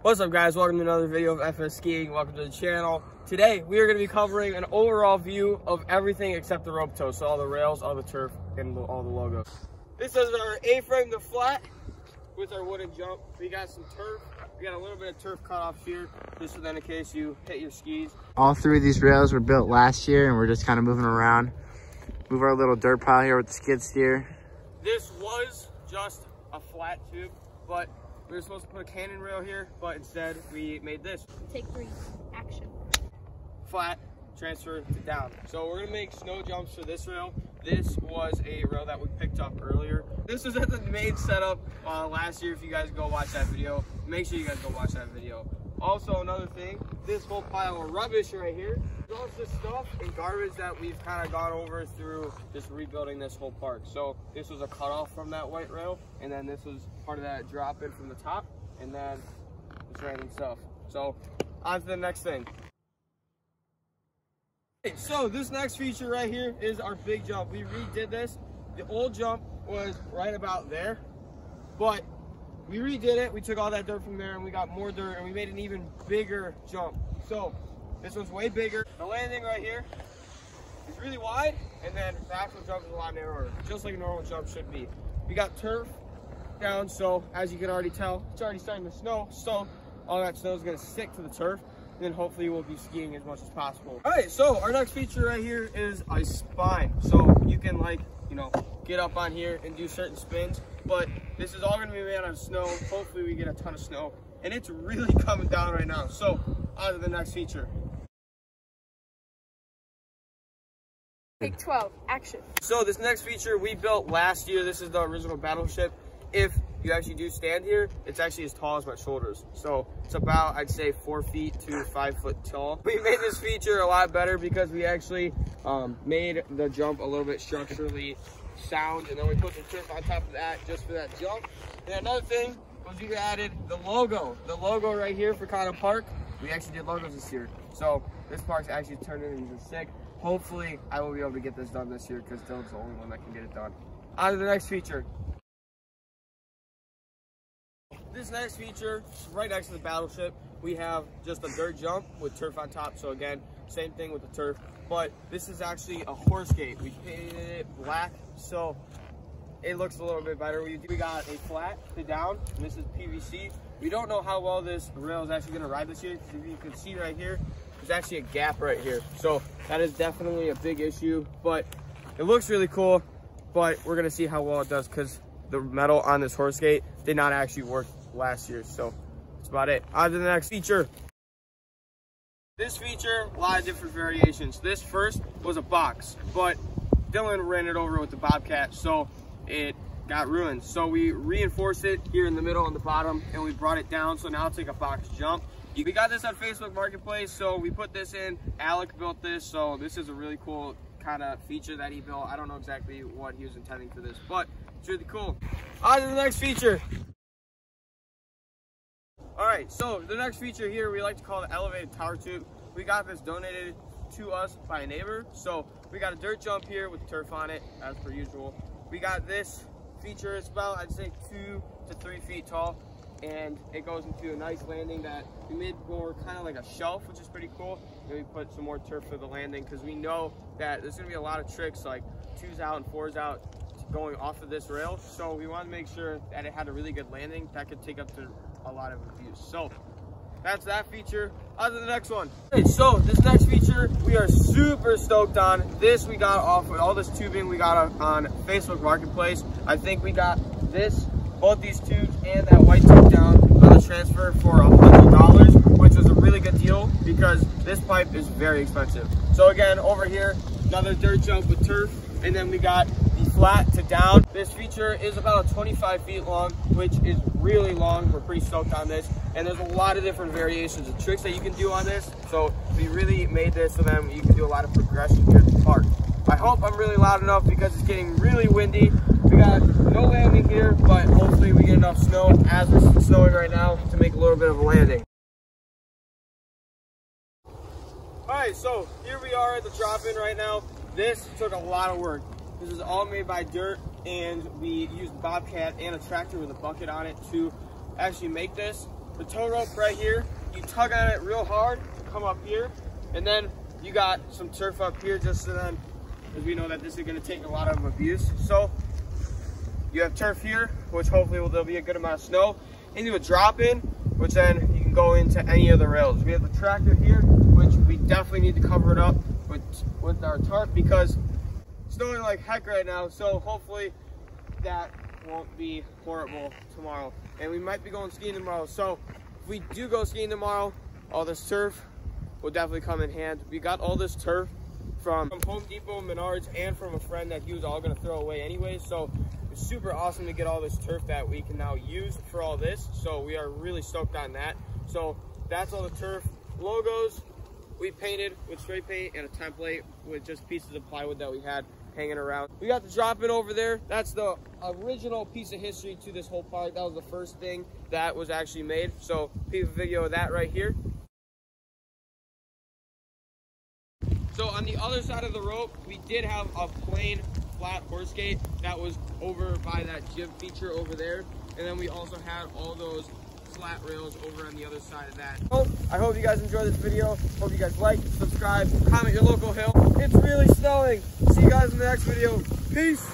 What's up, guys? Welcome to another video of FS Skiing. Welcome to the channel. Today we are going to be covering an overall view of everything except the rope tow, so all the rails, all the turf, and all the logos. This is our A-frame to flat with our wooden jump. We got some turf. We got a little bit of turf cut off here, just so then in case you hit your skis. All three of these rails were built last year, and we're just kind of moving around. Move our little dirt pile here with the skid steer. This was just a flat tube, but we were supposed to put a cannon rail here, but instead we made this. Take 3, action. Flat, transfer to down. So we're gonna make snow jumps for this rail. This was a rail that we picked up earlier. This was at the main setup last year. If you guys go watch that video, make sure you guys go watch that video. Also, another thing, this whole pile of rubbish right here, is all this stuff and garbage that we've kind of gone over through just rebuilding this whole park. So this was a cutoff from that white rail, and then this was part of that drop in from the top, and then this random stuff. So on to the next thing. Okay, so this next feature right here is our big jump. We redid this. The old jump was right about there, but we redid it. We took all that dirt from there and we got more dirt and we made an even bigger jump. So this one's way bigger. The landing right here is really wide, and then the actual jump is a lot narrower, just like a normal jump should be. We got turf down, so as you can already tell, it's already starting to snow. So all that snow is going to stick to the turf, and then hopefully we'll be skiing as much as possible. All right, so our next feature right here is a spine. So you can, like, you know, get up on here and do certain spins, but this is all going to be made out of snow. Hopefully we get a ton of snow, and it's really coming down right now. So on to the next feature. Take 12, action. So this next feature we built last year. This is the original Battleship. If you actually do stand here, it's actually as tall as my shoulders. So it's about, I'd say, 4 feet to 5 foot tall. We made this feature a lot better because we actually made the jump a little bit structurally sound, and then we put the turf on top of that just for that jump. And another thing was we added the logo. The logo right here for Cotton Park. We actually did logos this year. So this park's actually turned into even sick. Hopefully I will be able to get this done this year because Dylan's the only one that can get it done. On to the next feature. This next feature, right next to the Battleship, we have just a dirt jump with turf on top. So again, same thing with the turf, but this is actually a horse gate. We painted it black, so it looks a little bit better. We got a flat to down, and this is PVC. We don't know how well this rail is actually gonna ride this year. If you can see right here, there's actually a gap right here. So that is definitely a big issue, but it looks really cool, but we're gonna see how well it does because the metal on this horse gate did not actually work last year. So that's about it. On to the next feature. This feature, a lot of different variations. This first was a box, but Dylan ran it over with the Bobcat, so it got ruined. So we reinforced it here in the middle and the bottom, and we brought it down, so now it's like a box jump. We got this on Facebook Marketplace, so we put this in. Alec built this, so this is a really cool kind of feature that he built. I don't know exactly what he was intending for this, but it's really cool. On to the next feature. All right, so the next feature here, we like to call the elevated tower tube. We got this donated to us by a neighbor. So we got a dirt jump here with turf on it, as per usual. We got this feature, it's about, I'd say, 2 to 3 feet tall, and it goes into a nice landing that we made more kind of like a shelf, which is pretty cool. Then we put some more turf for the landing because we know that there's gonna be a lot of tricks like 2s out and 4s out going off of this rail. So we want to make sure that it had a really good landing that could take up to a lot of abuse. So that's that feature. On to the next one. Okay, so this next feature we are super stoked on. This we got off with all this tubing we got on Facebook Marketplace. I think we got this, both these tubes and that white tube down on the transfer for $100, which was a really good deal because this pipe is very expensive. So again, over here, another dirt jump with turf, and then we got the flat to down. This feature is about 25 feet long, which is really long. We're pretty stoked on this, and there's a lot of different variations of tricks that you can do on this. So we really made this so that you can do a lot of progression here at the park. I hope I'm really loud enough because it's getting really windy. We got no landing here, but hopefully we get enough snow as it's snowing right now to make a little bit of a landing. All right, so here we are at the drop-in right now. This took a lot of work. This is all made by dirt, and we used Bobcat and a tractor with a bucket on it to actually make this. the tow rope right here. You tug on it real hard to come up here, and then you got some turf up here just so then, because we know that this is going to take a lot of abuse. So you have turf here, which hopefully there'll be a good amount of snow. Into a drop in, which then you can go into any of the rails. We have the tractor here, which we definitely need to cover it up with our tarp because it's snowing like heck right now. So hopefully that won't be horrible tomorrow. And we might be going skiing tomorrow. So if we do go skiing tomorrow, all this turf will definitely come in hand. We got all this turf from Home Depot, Menards, and from a friend that he was all gonna throw away anyway. So it's super awesome to get all this turf that we can now use for all this. So we are really stoked on that. So that's all the turf. Logos we painted with spray paint and a template with just pieces of plywood that we had hanging around. We got the drop in over there. That's the original piece of history to this whole product. That was the first thing that was actually made. So peep a video of that right here. So on the other side of the rope, we did have a plain flat horse gate that was over by that jib feature over there. And then we also had all those flat rails over on the other side of that. So I hope you guys enjoyed this video. Hope you guys like, subscribe, comment your local hill. It's really snowing. See you guys in the next video. Peace.